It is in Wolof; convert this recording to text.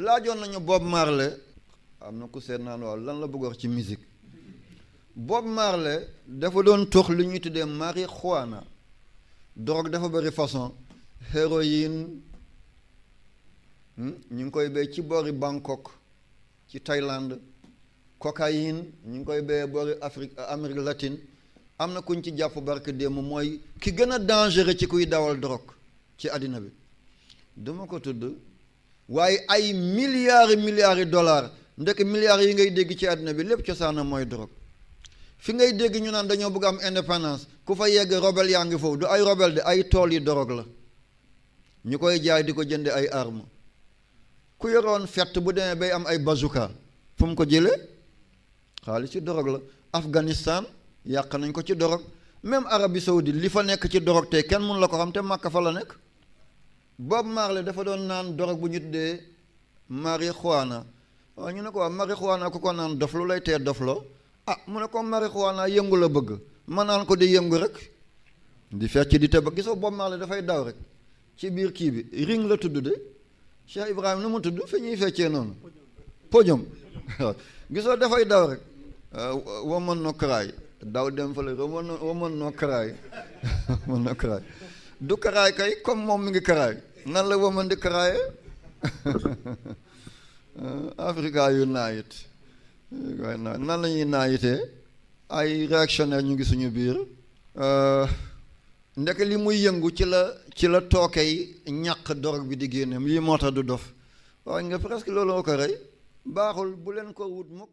laajoon nañu Bob Marley am na ku seet naan waaw lan la bëgg wax ci musique Bob Marley dafa doon tox li ñuy tuddee marijuana drogue dafa bëri façon héroïne ñu ngi koy béy ci boori Bangkok ci Thaïlande cocaïne ñu ngi koy béyee boori Amérique latine am na kuñ ci jàpp barke démb mooy ki gën a dangereux ci kuy dawal drogue ci àddina bi duma ko tudd waaye ay milliards yi dollars ndek milliards yi ngay dégg ci àddina bi lépp cosaanam mooy drogue fi ngay dégg ñu naan dañoo bëgg am indépendance ku fa yegg rebelle yaa ngi foofu du ay rebelle de ay tool yi drogue la ñu koy jaay di ko jënde ay armes ku yoroon fett bu demee bay am ay bazooka fu mu ko jëlee xaalis ci drogue la Afghanistan yàq nañ ko ci drogue même Arabie Saoudite li fa nekk ci drogue te kenn mun la ko xam te Makka fa la nekk Bob Marley dafa doon naan drogue bu ñu tuddee marijuana waaw ñu ne ko waa marijuana ku ko naan dof lu lay tee dof loo mu ne ko marijuana yëngu la bëgg ma naan ko di yëngu rek di fecc di tëb gisoo Bob Marley dafay daw rek ci biir kii bi ring la tudd de Cheikh Ibrahima nu mu tudd fi ñuy feccee noonu podium gisoo dafay daw rek woman no cry daw dem fële woman no cry woman no cry du cry kay comme moom mi ngi cry nan la woman di cry Africa yu naayit waaye nan la ñuy naayitee ay réactionnaire ñu ngi suñu biir ndeke li muy yëngu ci la tookey ñàq dorog bi di génneem lii moo tax du dof waaye nga presque loolu ko rey baaxul bu leen ko wut mukk